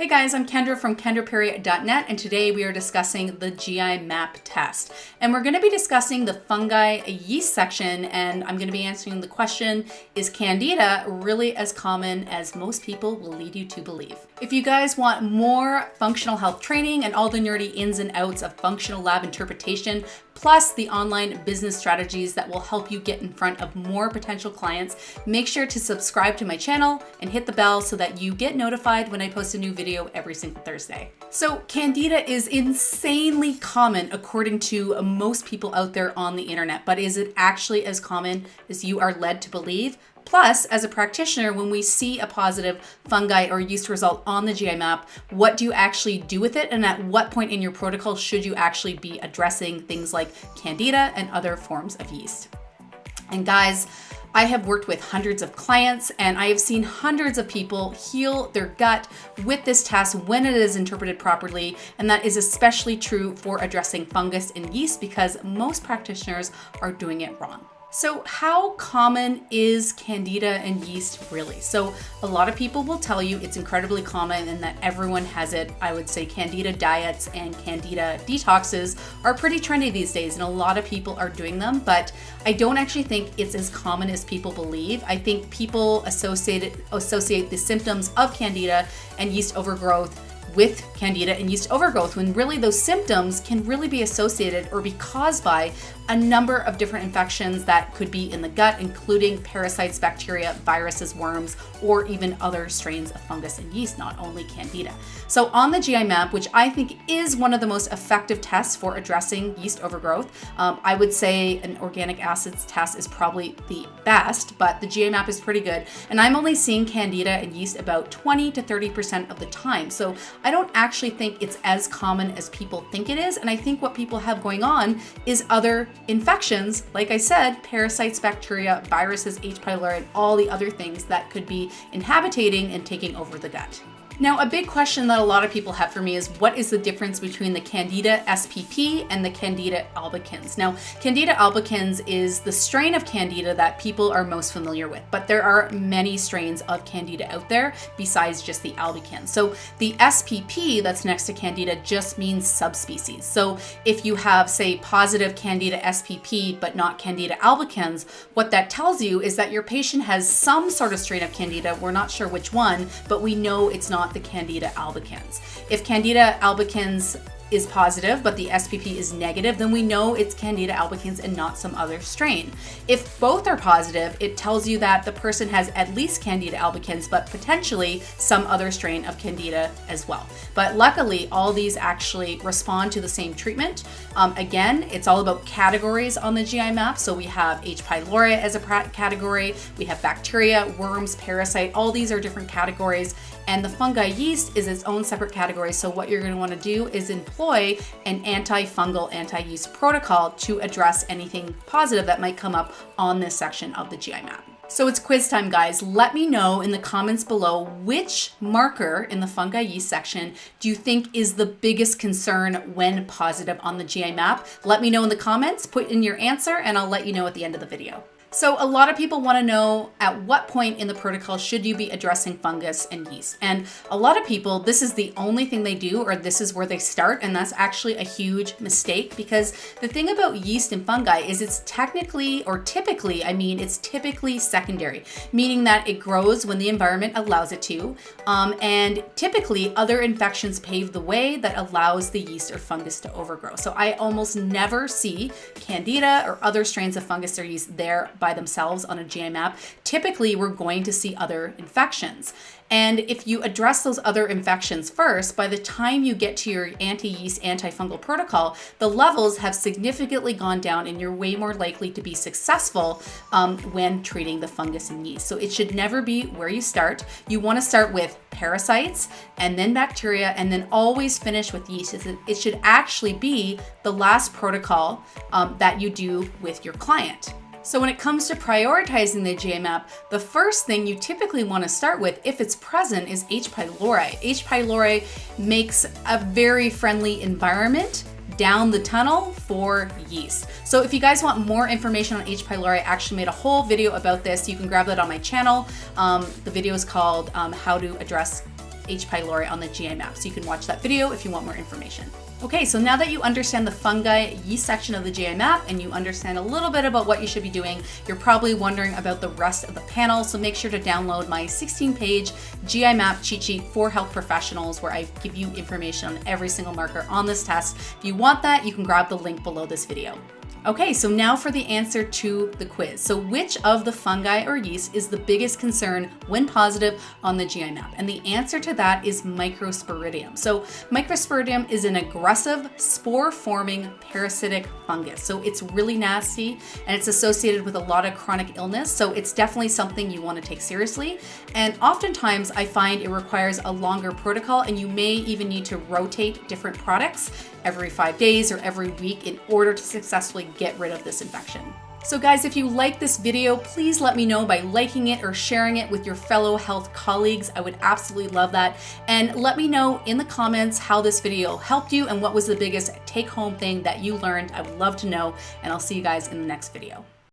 Hey guys, I'm Kendra from kendraperry.net, and today we are discussing the GI map test. And we're going to be discussing the fungi yeast section, and I'm going to be answering the question, is Candida really as common as most people will lead you to believe? If you guys want more functional health training and all the nerdy ins and outs of functional lab interpretation, plus the online business strategies that will help you get in front of more potential clients, make sure to subscribe to my channel and hit the bell so that you get notified when I post a new video every single Thursday. So Candida is insanely common according to most people out there on the internet, but is it actually as common as you are led to believe? Plus, as a practitioner, when we see a positive fungi or yeast result on the GI map, what do you actually do with it? And at what point in your protocol should you actually be addressing things like Candida and other forms of yeast? And guys, I have worked with hundreds of clients and I have seen hundreds of people heal their gut with this test when it is interpreted properly. And that is especially true for addressing fungus and yeast because most practitioners are doing it wrong. So how common is Candida and yeast really? So a lot of people will tell you it's incredibly common and that everyone has it. I would say Candida diets and Candida detoxes are pretty trendy these days and a lot of people are doing them, but I don't actually think it's as common as people believe. I think people associate the symptoms of Candida and yeast overgrowth with Candida and yeast overgrowth when really those symptoms can really be associated or be caused by a number of different infections that could be in the gut, including parasites, bacteria, viruses, worms, or even other strains of fungus and yeast, not only Candida. So on the GI map, which I think is one of the most effective tests for addressing yeast overgrowth, I would say an organic acids test is probably the best, but the GI map is pretty good. And I'm only seeing Candida and yeast about 20 to 30% of the time. So I don't actually think it's as common as people think it is. And I think what people have going on is other infections, like I said, parasites, bacteria, viruses, H. pylori, and all the other things that could be inhabiting and taking over the gut. Now, a big question that a lot of people have for me is what is the difference between the Candida spp and the Candida albicans? Now, Candida albicans is the strain of Candida that people are most familiar with, but there are many strains of Candida out there besides just the albicans. So the SPP that's next to Candida just means subspecies. So if you have, say, positive Candida spp but not Candida albicans, what that tells you is that your patient has some sort of strain of Candida. We're not sure which one, but we know it's not the Candida albicans. If Candida albicans is positive, but the SPP is negative, then we know it's Candida albicans and not some other strain. If both are positive, it tells you that the person has at least Candida albicans, but potentially some other strain of Candida as well. But luckily, all these actually respond to the same treatment. Again, it's all about categories on the GI map. So we have H. pylori as a category, we have bacteria, worms, parasite, all these are different categories. And the fungi yeast is its own separate category. So what you're going to want to do is employ an antifungal, anti-yeast protocol to address anything positive that might come up on this section of the GI map. So it's quiz time, guys. Let me know in the comments below which marker in the fungi yeast section do you think is the biggest concern when positive on the GI map? Let me know in the comments, put in your answer, and I'll let you know at the end of the video. So a lot of people want to know at what point in the protocol should you be addressing fungus and yeast. And a lot of people, this is the only thing they do, or this is where they start. And that's actually a huge mistake because the thing about yeast and fungi is it's technically, or typically, it's typically secondary, meaning that it grows when the environment allows it to. And typically other infections pave the way that allows the yeast or fungus to overgrow. So I almost never see Candida or other strains of fungus or yeast there by themselves on a GI map. Typically, we're going to see other infections. And if you address those other infections first, by the time you get to your anti-yeast, antifungal protocol, the levels have significantly gone down and you're way more likely to be successful when treating the fungus and yeast. So it should never be where you start. You want to start with parasites and then bacteria and then always finish with yeast. It should actually be the last protocol that you do with your client. So when it comes to prioritizing the GI map, the first thing you typically want to start with, if it's present, is H. pylori. H. pylori makes a very friendly environment down the tunnel for yeast. So if you guys want more information on H. pylori, I actually made a whole video about this. You can grab that on my channel. The video is called How to Address H. pylori on the GI map. So you can watch that video if you want more information. Okay, so now that you understand the fungi yeast section of the GI map and you understand a little bit about what you should be doing, you're probably wondering about the rest of the panel. So make sure to download my 16-page GI map cheat sheet for health professionals, where I give you information on every single marker on this test. If you want that, you can grab the link below this video. Okay, so now for the answer to the quiz. So which of the fungi or yeast is the biggest concern when positive on the GI map? And the answer to that is Microsporidium. So Microsporidium is an aggressive spore-forming parasitic fungus. So it's really nasty and it's associated with a lot of chronic illness. So it's definitely something you want to take seriously. And oftentimes I find it requires a longer protocol, and you may even need to rotate different products every 5 days or every week in order to successfully get rid of this infection. So guys, if you like this video, please let me know by liking it or sharing it with your fellow health colleagues. I would absolutely love that. And let me know in the comments how this video helped you and what was the biggest take-home thing that you learned. I would love to know, and I'll see you guys in the next video.